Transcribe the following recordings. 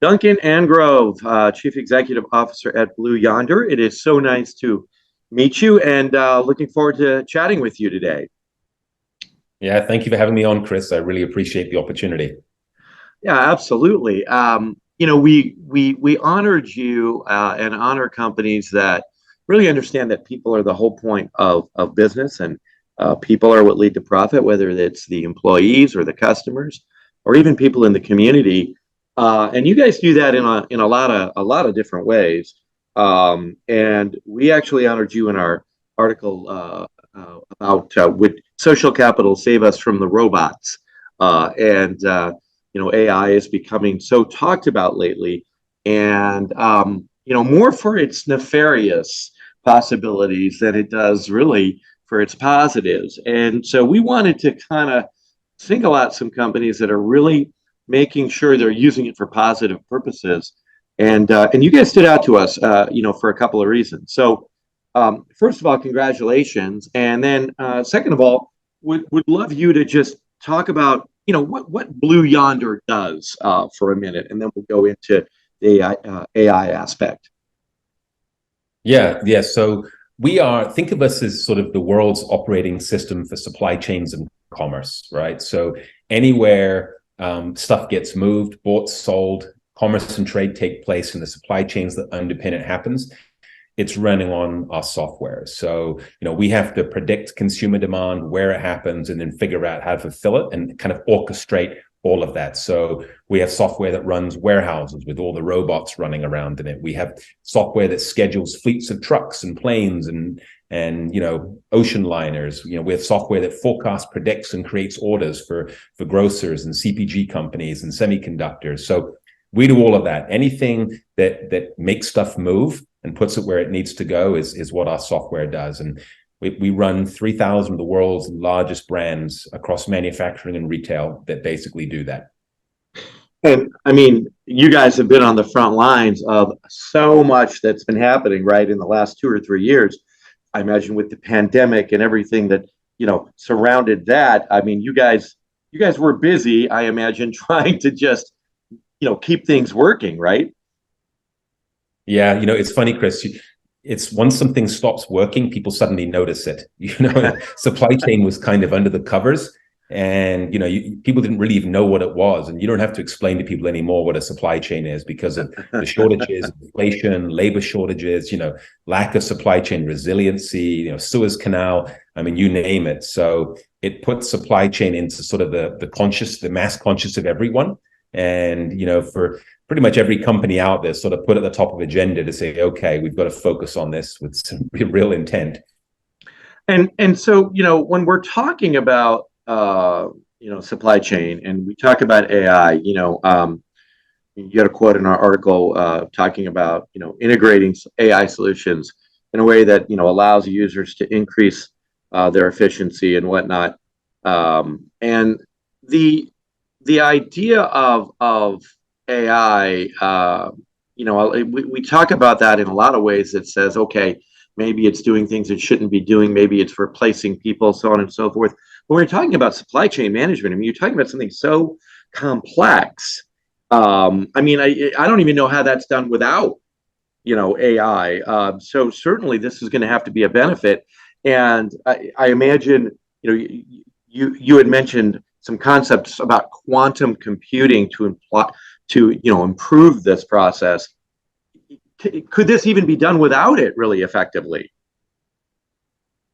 Duncan Angove, Chief Executive Officer at Blue Yonder. It is so nice to meet you and looking forward to chatting with you today. Yeah, thank you for having me on, Chris. I really appreciate the opportunity. Yeah, absolutely. We honored you and honor companies that really understand that people are the whole point of business, and people are what lead to profit, whether it's the employees or the customers or even people in the community. And you guys do that in a lot of different ways. And we actually honored you in our article about would social capital save us from the robots? And AI is becoming so talked about lately, and more for its nefarious possibilities than it does really for its positives. And so we wanted to kind of single out some companies that are really making sure they're using it for positive purposes. And you guys stood out to us, for a couple of reasons. So first of all, congratulations, and then second of all, would love you to just talk about what Blue Yonder does for a minute, and then we'll go into the AI aspect. Yeah. So think of us as sort of the world's operating system for supply chains and commerce, right? So anywhere stuff gets moved, bought, sold, commerce and trade take place, and the supply chains that underpin it happens, it's running on our software. So, we have to predict consumer demand, where it happens, and then figure out how to fulfill it and kind of orchestrate all of that. So we have software that runs warehouses with all the robots running around in it. We have software that schedules fleets of trucks and planes and ocean liners. We have software that forecasts, predicts, and creates orders for grocers and CPG companies and semiconductors. So we do all of that. Anything that makes stuff move and puts it where it needs to go is what our software does. And we run 3,000 of the world's largest brands across manufacturing and retail that basically do that. And I mean, you guys have been on the front lines of so much that's been happening, right, in the last 2 or 3 years. I imagine with the pandemic and everything that surrounded that. I mean, you guys were busy, I imagine, trying to just keep things working, right? Yeah, it's funny, Chris. It's once something stops working, people suddenly notice it. Supply chain was kind of under the covers, and people didn't really even know what it was. And you don't have to explain to people anymore what a supply chain is because of the shortages, inflation, labor shortages, lack of supply chain resiliency, Suez Canal. I mean, you name it. So it puts supply chain into sort of the mass conscious of everyone. And for pretty much every company out there, sort of put at the top of agenda to say, okay, we've got to focus on this with some real intent. And so when we're talking about supply chain and we talk about AI, you got a quote in our article talking about integrating AI solutions in a way that allows users to increase their efficiency and whatnot. And the idea of AI, we talk about that in a lot of ways. That says, okay, maybe it's doing things it shouldn't be doing, maybe it's replacing people, so on and so forth. When we're talking about supply chain management, I mean, you're talking about something so complex. I mean, I don't even know how that's done without AI. So certainly this is going to have to be a benefit. And I imagine you had mentioned some concepts about quantum computing to improve this process. Could this even be done without it really effectively?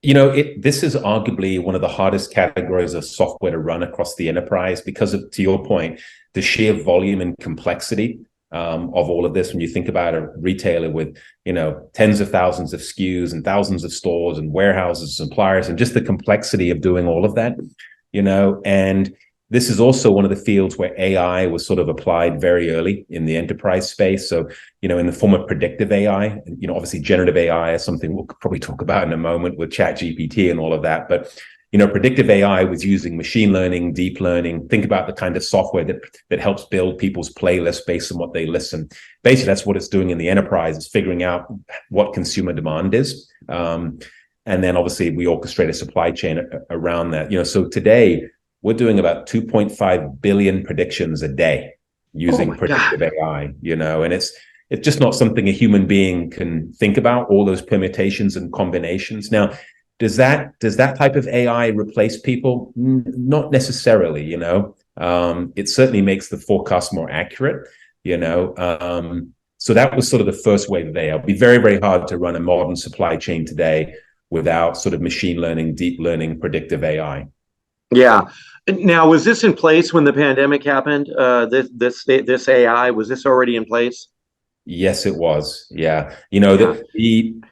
This is arguably one of the hardest categories of software to run across the enterprise because of, to your point, the sheer volume and complexity of all of this. When you think about a retailer with, tens of thousands of SKUs and thousands of stores and warehouses, suppliers, and just the complexity of doing all of that, and this is also one of the fields where AI was sort of applied very early in the enterprise space. So, in the form of predictive AI, obviously generative AI is something we'll probably talk about in a moment with ChatGPT and all of that. But, predictive AI was using machine learning, deep learning. Think about the kind of software that helps build people's playlists based on what they listen. Basically, that's what it's doing in the enterprise, is figuring out what consumer demand is. And then obviously we orchestrate a supply chain around that. So today we're doing about 2.5 billion predictions a day. Oh using my God. predictive AI, and it's just not something a human being can think about, all those permutations and combinations. Now, does that type of AI replace people? Not necessarily, it certainly makes the forecast more accurate, so that was sort of the first wave of AI. It'd be very, very hard to run a modern supply chain today without sort of machine learning, deep learning, predictive AI. Yeah. Now, was this in place when the pandemic happened? This AI, was this already in place? Yes, it was. Yeah. Yeah.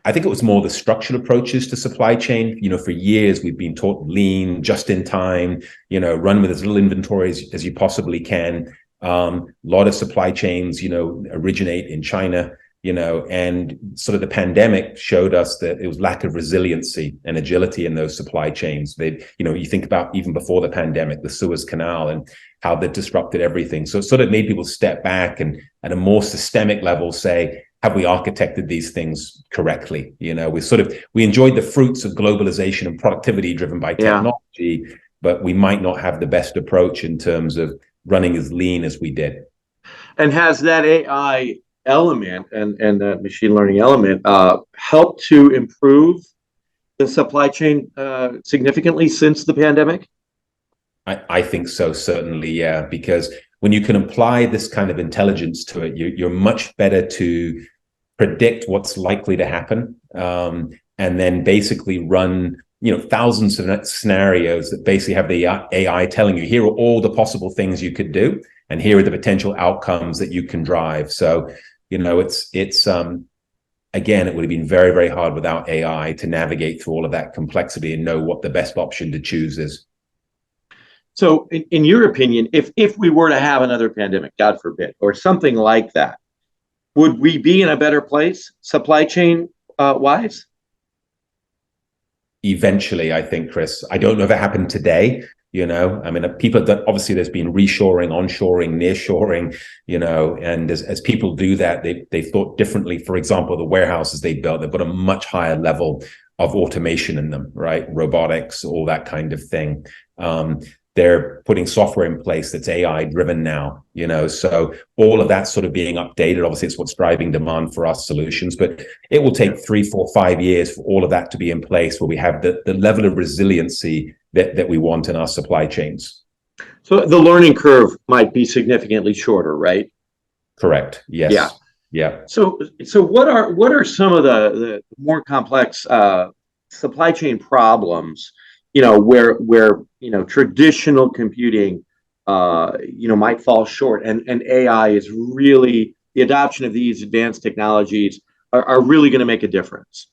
I think it was more the structural approaches to supply chain. For years we've been taught lean, just in time, run with as little inventory as you possibly can. A lot of supply chains, originate in China, and sort of the pandemic showed us that it was lack of resiliency and agility in those supply chains. You think about even before the pandemic, the Suez Canal and how that disrupted everything. So it sort of made people step back and at a more systemic level say, have we architected these things correctly? We enjoyed the fruits of globalization and productivity driven by Yeah. technology, but we might not have the best approach in terms of running as lean as we did. And has that AI element and that machine learning element helped to improve the supply chain significantly since the pandemic? I think so, certainly, yeah, because when you can apply this kind of intelligence to it, you're much better to predict what's likely to happen, and then basically run thousands of scenarios that basically have the AI telling you, here are all the possible things you could do, and here are the potential outcomes that you can drive. So it's again, it would have been very, very hard without AI to navigate through all of that complexity and know what the best option to choose is. So, in your opinion, if we were to have another pandemic, God forbid, or something like that, would we be in a better place, supply chain wise? Eventually, I think, Chris. I don't know if it happened today. I mean, people that obviously there's been reshoring, onshoring, nearshoring, and as people do that, they've thought differently. For example, the warehouses they built, they've got a much higher level of automation in them, right? Robotics, all that kind of thing. They're putting software in place that's AI driven now, so all of that sort of being updated. Obviously, it's what's driving demand for our solutions, but it will take 3, 4, 5 years for all of that to be in place where we have the level of resiliency that we want in our supply chains. So the learning curve might be significantly shorter, right? Correct. Yes. Yeah. Yeah. So what are some of the more complex supply chain problems, where traditional computing might fall short, and AI is really, the adoption of these advanced technologies are really going to make a difference?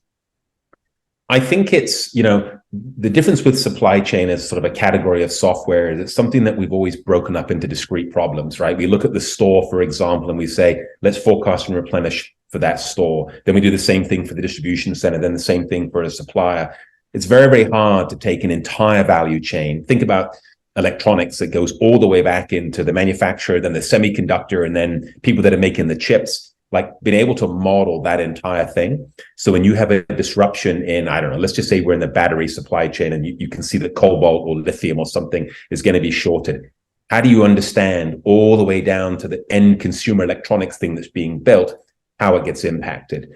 I think it's, the difference with supply chain as sort of a category of software is it's something that we've always broken up into discrete problems, right? We look at the store, for example, and we say, let's forecast and replenish for that store. Then we do the same thing for the distribution center, then the same thing for a supplier. It's very, very hard to take an entire value chain. Think about electronics that goes all the way back into the manufacturer, then the semiconductor, and then people that are making the chips. Like being able to model that entire thing. So when you have a disruption in, I don't know, let's just say we're in the battery supply chain and you can see that cobalt or lithium or something is going to be shorted. How do you understand all the way down to the end consumer electronics thing that's being built, how it gets impacted?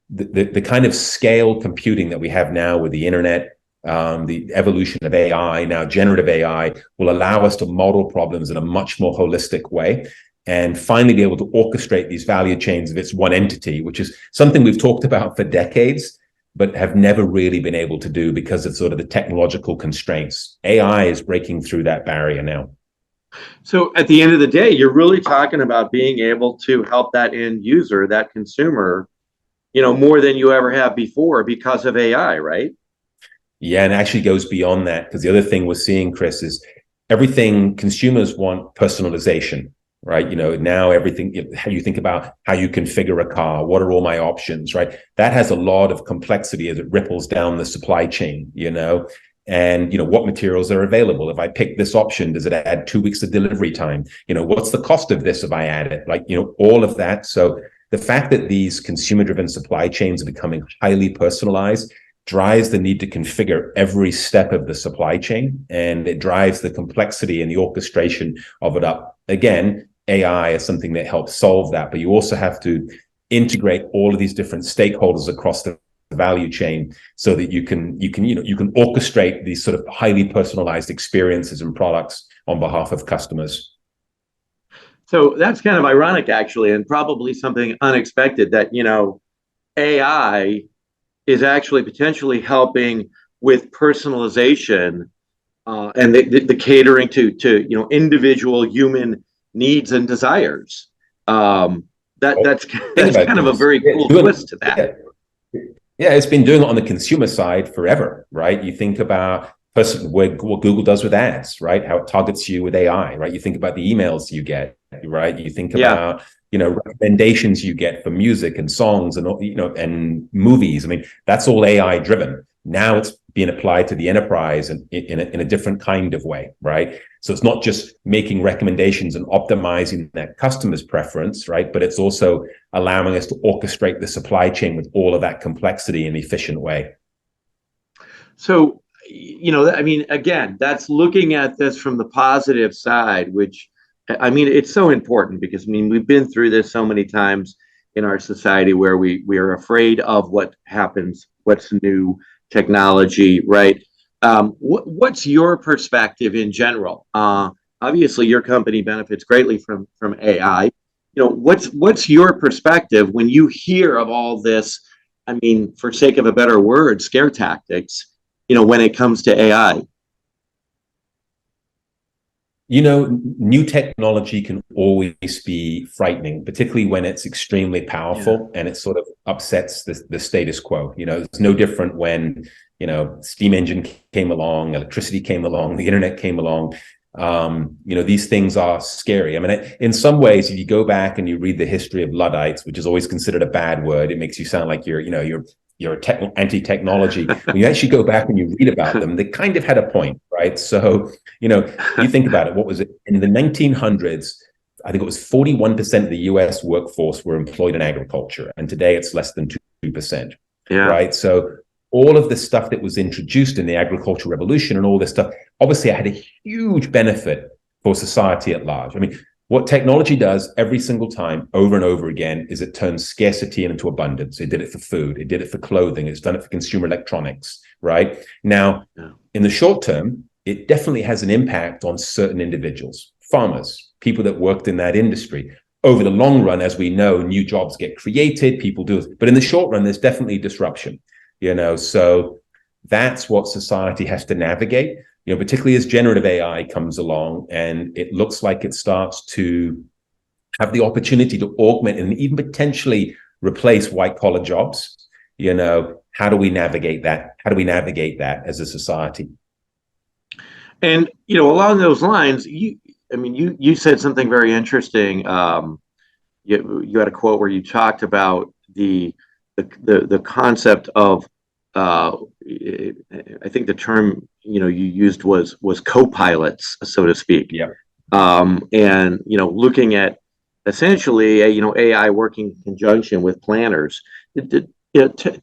The kind of scale computing that we have now with the internet, the evolution of AI, now generative AI, will allow us to model problems in a much more holistic way and finally be able to orchestrate these value chains if it's one entity, which is something we've talked about for decades, but have never really been able to do because of sort of the technological constraints. AI is breaking through that barrier now. So at the end of the day, you're really talking about being able to help that end user, that consumer, more than you ever have before because of AI, right? Yeah, and it actually goes beyond that, because the other thing we're seeing, Chris, is everything consumers want personalization. Right. Now everything, how you think about how you configure a car, what are all my options, right? That has a lot of complexity as it ripples down the supply chain, and, what materials are available. If I pick this option, does it add 2 weeks of delivery time? What's the cost of this if I add it? Like, all of that. So the fact that these consumer driven supply chains are becoming highly personalized drives the need to configure every step of the supply chain, and it drives the complexity and the orchestration of it up. Again, AI as something that helps solve that, but you also have to integrate all of these different stakeholders across the value chain so that you can orchestrate these sort of highly personalized experiences and products on behalf of customers. So that's kind of ironic, actually, and probably something unexpected that, AI is actually potentially helping with personalization and the catering to individual human needs and desires. That's kind of a very cool twist to that. Yeah, it's been doing it on the consumer side forever, right? You think about what Google does with ads, right? How it targets you with AI, right? You think about the emails you get, right? You think about recommendations you get for music and songs and and movies. I mean, that's all AI driven. Now it's being applied to the enterprise and in a different kind of way, right? So it's not just making recommendations and optimizing that customer's preference, right? But it's also allowing us to orchestrate the supply chain with all of that complexity in an efficient way. So, I mean, again, that's looking at this from the positive side, which, I mean, it's so important because, I mean, we've been through this so many times in our society where we are afraid of what happens, what's new technology, right? What's your perspective in general? Obviously, your company benefits greatly from AI. What's your perspective when you hear of all this? I mean, for sake of a better word, scare tactics. When it comes to AI. New technology can always be frightening, particularly when it's extremely powerful and it sort of upsets the status quo. It's no different when, steam engine came along, electricity came along, the internet came along. These things are scary. I mean, in some ways, if you go back and you read the history of Luddites, which is always considered a bad word, it makes you sound like you're anti-technology. When you actually go back and you read about them, they kind of had a point, right? So, you think about it, what was it? In the 1900s, I think it was 41% of the US workforce were employed in agriculture. And today it's less than 2%, right? So all of the stuff that was introduced in the agricultural revolution and all this stuff, obviously it had a huge benefit for society at large. I mean, what technology does every single time over and over again is it turns scarcity into abundance. It did it for food. It did it for clothing. It's done it for consumer electronics, right? Now, in the short term, it definitely has an impact on certain individuals, farmers, people that worked in that industry. Over the long run, as we know, new jobs get created, people do it. But in the short run, there's definitely disruption, so that's what society has to navigate. Particularly as generative AI comes along and it looks like it starts to have the opportunity to augment and even potentially replace white collar jobs. How do we navigate that? How do we navigate that as a society? And, along those lines, you said something very interesting. You had a quote where you talked about the concept of, I think the term you used was co-pilots, so to speak. Yeah. And looking at essentially AI working in conjunction with planners.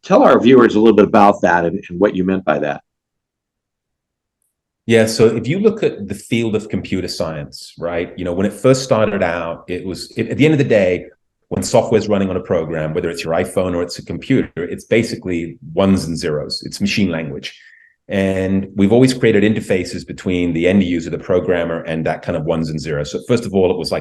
Tell our viewers a little bit about that and what you meant by that. Yeah, so if you look at the field of computer science, right, when it first started out, at the end of the day, when software is running on a program, whether it's your iPhone or it's a computer, it's basically ones and zeros. It's machine language. And we've always created interfaces between the end user, the programmer, and that kind of ones and zeros. So first of all, it was a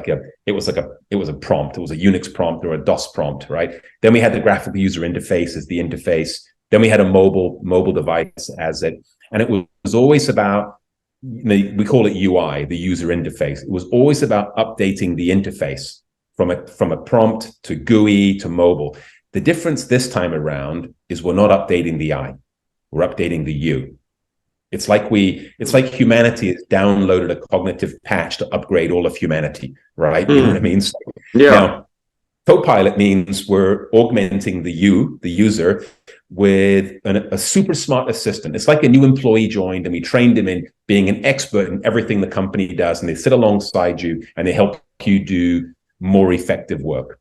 prompt. It was a Unix prompt or a DOS prompt, right? Then we had the graphical user interface as the interface. Then we had a mobile device as it. And it was always about, we call it UI, the user interface. It was always about updating the interface from a prompt to GUI to mobile. The difference this time around is we're not updating the I, we're updating the U. It's like humanity has downloaded a cognitive patch to upgrade all of humanity, right? You know what I mean? So, now, Copilot means we're augmenting the user, with a super smart assistant. It's like a new employee joined and we trained him in being an expert in everything the company does, and they sit alongside you and they help you do more effective work.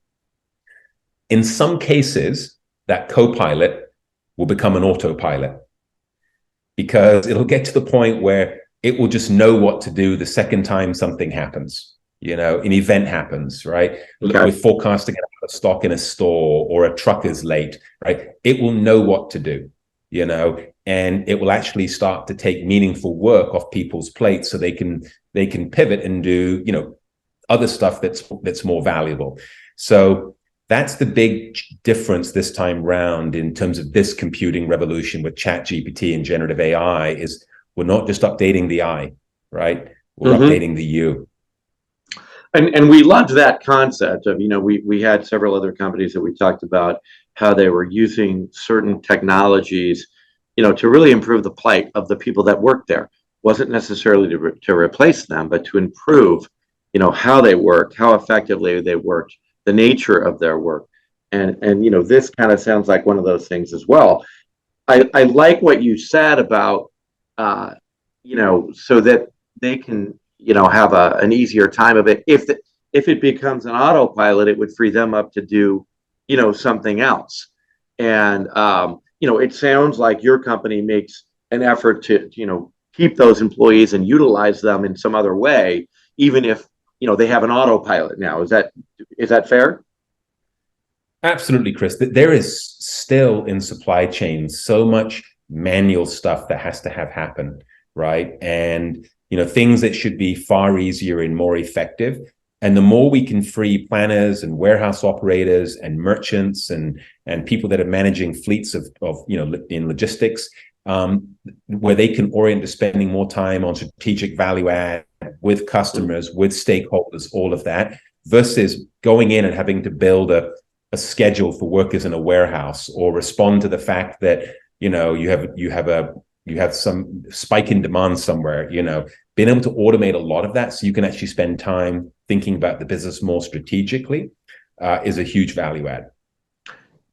In some cases, that Copilot will become an autopilot because it'll get to the point where it will just know what to do the second time something happens. An event happens, right? Okay. We're forecasting out of stock in a store, or a truck is late, right? It will know what to do, and it will actually start to take meaningful work off people's plates, so they can pivot and do, other stuff that's more valuable. So that's the big difference this time round in terms of this computing revolution with ChatGPT and generative AI. Is we're not just updating the I, right? We're updating the you. And we loved that concept of, we had several other companies that we talked about how they were using certain technologies, to really improve the plight of the people that work there. Wasn't necessarily to replace them, but to improve, how they work, how effectively they worked, the nature of their work. And this kind of sounds like one of those things as well. I like what you said about, so that they can, have an easier time of it. If it becomes an autopilot, it would free them up to do, something else. And, it sounds like your company makes an effort to, keep those employees and utilize them in some other way, even if, they have an autopilot now. Is that fair? Absolutely, Chris. There is still in supply chain so much manual stuff that has to have happen, right? And things that should be far easier and more effective. And the more we can free planners and warehouse operators and merchants and people that are managing fleets of in logistics, where they can orient to spending more time on strategic value add with customers, with stakeholders, all of that, versus going in and having to build a schedule for workers in a warehouse, or respond to the fact that you have some spike in demand somewhere. Being able to automate a lot of that so you can actually spend time thinking about the business more strategically is a huge value add.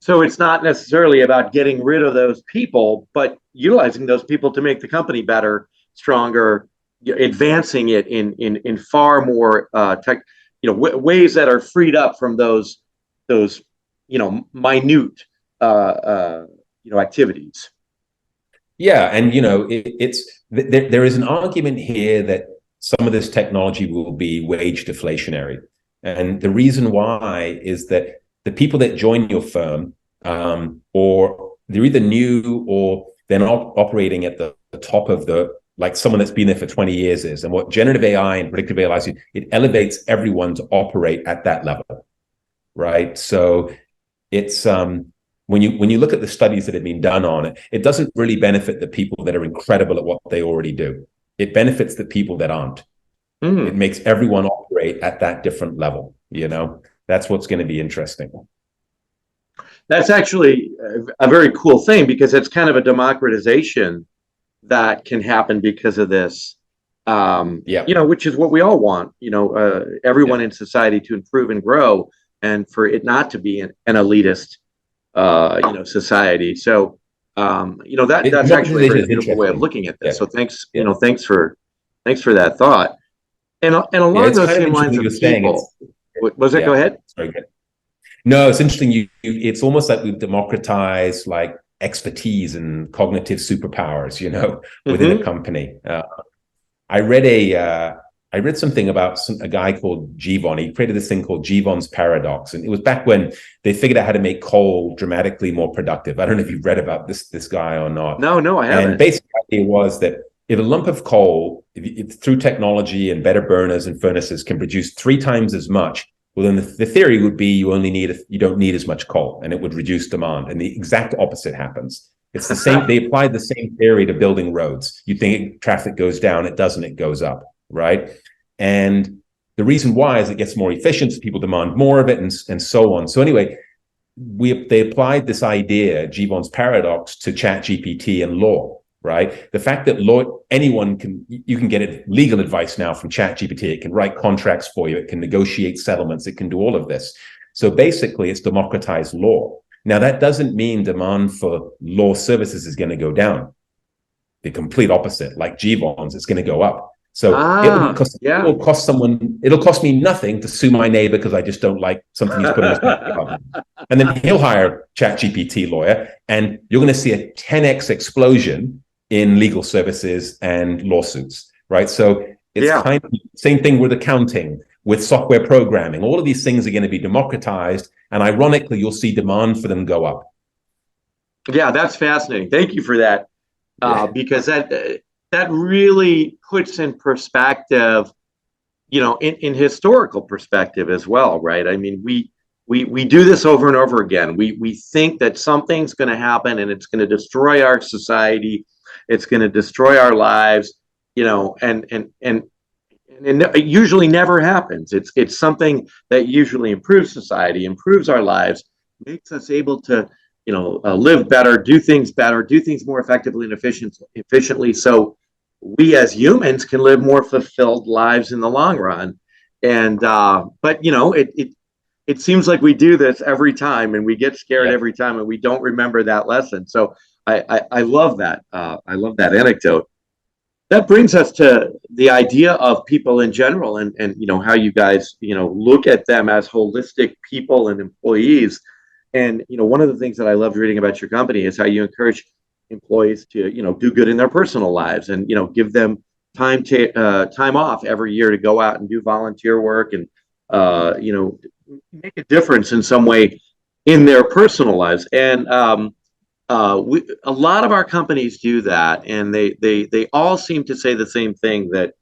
So it's not necessarily about getting rid of those people, but utilizing those people to make the company better, stronger, advancing it in far more ways that are freed up from those minute activities. Yeah, and there is an argument here that some of this technology will be wage deflationary, and the reason why is that the people that join your firm, or they're either new or they're not operating at the top of like someone that's been there for 20 years is. And what generative AI and predictive AI allows you, it elevates everyone to operate at that level, right? So it's when you look at the studies that have been done on it, it doesn't really benefit the people that are incredible at what they already do. It benefits the people that aren't. It makes everyone operate at that different level. That's what's going to be interesting. That's actually a very cool thing, because it's kind of a democratization that can happen because of this. Which is what we all want. Everyone in society to improve and grow, and for it not to be an elitist society. So that's actually a very beautiful way of looking at this. So thanks thanks for that thought. And along those same lines of people, was it? Go ahead. Sorry, good. No, it's interesting. It's almost like we've democratized like expertise and cognitive superpowers, within a company. I read something about a guy called Jevon. He created this thing called Jevon's paradox, and it was back when they figured out how to make coal dramatically more productive. I don't know if you've read about this guy or not. No, I haven't. And basically, the idea was that if a lump of coal, if through technology and better burners and furnaces, can produce 3 times as much, well, then the theory would be you don't need as much coal, and it would reduce demand. And the exact opposite happens. It's the same. They applied the same theory to building roads. You think traffic goes down, it doesn't. It goes up, right? And the reason why is it gets more efficient, so people demand more of it, and so on. So anyway, they applied this idea, Jevon's paradox, to ChatGPT and law. Right, the fact that you can get legal advice now from ChatGPT. It can write contracts for you. It can negotiate settlements. It can do all of this. So basically, it's democratized law. Now, that doesn't mean demand for law services is going to go down. The complete opposite, like Jevon's, it's going to go up. So it'll cost me nothing to sue my neighbor because I just don't like something he's put in his backyard. And then he'll hire a ChatGPT lawyer, and you're going to see a 10x explosion in legal services and lawsuits, right? So it's kind of the same thing with accounting, with software programming. All of these things are going to be democratized, and ironically, you'll see demand for them go up. Yeah, that's fascinating. Thank you for that, because that really puts in perspective, in historical perspective as well, right? I mean, we do this over and over again. We think that something's going to happen and it's going to destroy our society, it's going to destroy our lives, and it usually never happens. It's something that usually improves society, improves our lives, makes us able to live better, do things more effectively and efficiently. So we as humans can live more fulfilled lives in the long run. And but it seems like we do this every time, and we get scared every time, and we don't remember that lesson. So I love that. I love that anecdote. That brings us to the idea of people in general, and how you guys look at them as holistic people and employees. And one of the things that I loved reading about your company is how you encourage employees to do good in their personal lives, and give them time off every year to go out and do volunteer work, and make a difference in some way in their personal lives. And a lot of our companies do that, and they all seem to say the same thing, that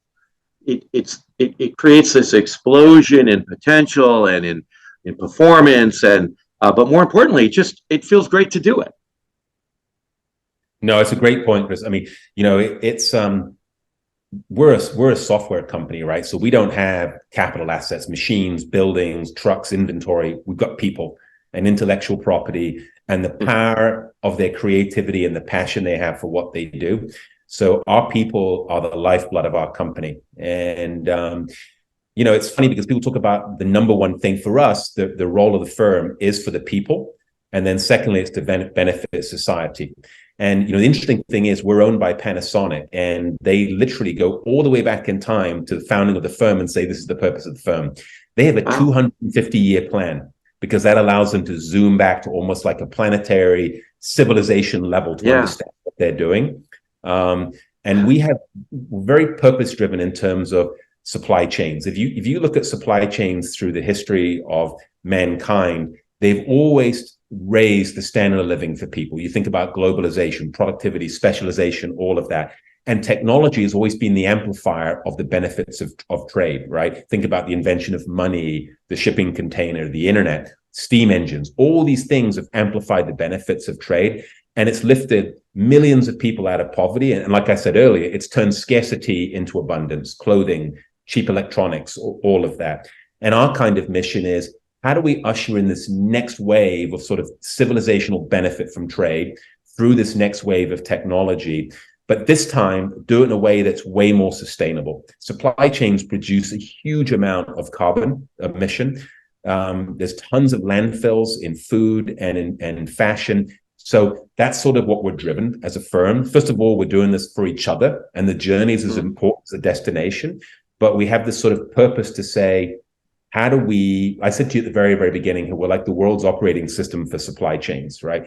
it creates this explosion in potential and in performance, and but more importantly, it feels great to do it. No, it's a great point, Chris. I mean, it's we're a software company, right? So we don't have capital assets, machines, buildings, trucks, inventory. We've got people and intellectual property and the power of their creativity and the passion they have for what they do. So our people are the lifeblood of our company. And it's funny because people talk about the number one thing for us, the role of the firm is for the people. And then secondly, it's to benefit society. And the interesting thing is we're owned by Panasonic, and they literally go all the way back in time to the founding of the firm and say this is the purpose of the firm. They have a 250-year plan, because that allows them to zoom back to almost like a planetary civilization level to understand what they're doing. And we're very purpose-driven in terms of supply chains. If you look at supply chains through the history of mankind, they've always raised the standard of living for people. You think about globalization, productivity, specialization, all of that. And technology has always been the amplifier of the benefits of trade, right? Think about the invention of money, the shipping container, the internet, steam engines. All these things have amplified the benefits of trade, and it's lifted millions of people out of poverty. And like I said earlier, it's turned scarcity into abundance, clothing, cheap electronics, all of that. And our kind of mission is, how do we usher in this next wave of sort of civilizational benefit from trade through this next wave of technology, but this time do it in a way that's way more sustainable? Supply chains produce a huge amount of carbon emission. There's tons of landfills in food and in fashion. So that's sort of what we're driven as a firm. First of all, we're doing this for each other, and the journey is as important as the destination. But we have this sort of purpose to say, how do we, I said to you at the very, very beginning, we're like the world's operating system for supply chains, right?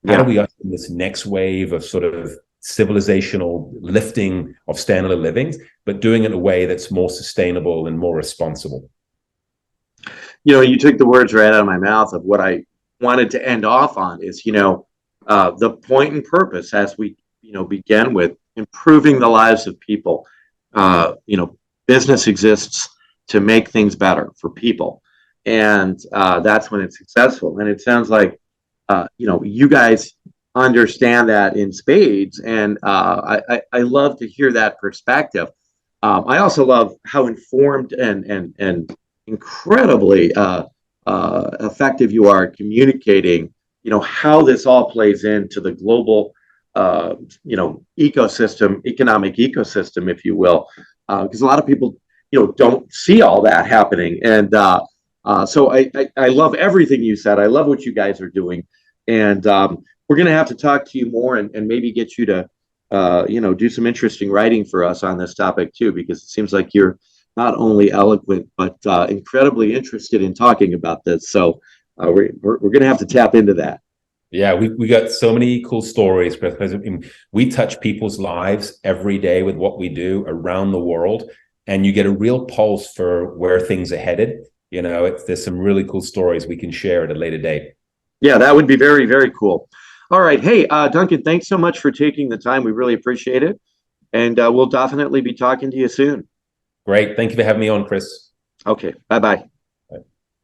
How do we usher in this next wave of sort of civilizational lifting of standard of living, but doing it in a way that's more sustainable and more responsible? You took the words right out of my mouth of what I wanted to end off on is, the point and purpose as we, begin with improving the lives of people. Business exists to make things better for people. And that's when it's successful. And it sounds like, you guys understand that in spades. And I love to hear that perspective. I also love how informed and incredibly effective you are at communicating, how this all plays into the global, economic ecosystem, if you will. Because a lot of people, don't see all that happening. And so I love everything you said. I love what you guys are doing. And we're going to have to talk to you more and maybe get you to, do some interesting writing for us on this topic too, because it seems like you're not only eloquent, but incredibly interested in talking about this. So we're going to have to tap into that. Yeah, we got so many cool stories, because we touch people's lives every day with what we do around the world. and you get a real pulse for where things are headed. There's some really cool stories we can share at a later date. Yeah, that would be very, very cool. All right. Hey, Duncan, thanks so much for taking the time. We really appreciate it. And we'll definitely be talking to you soon. Great. Thank you for having me on, Chris. Okay. Bye-bye.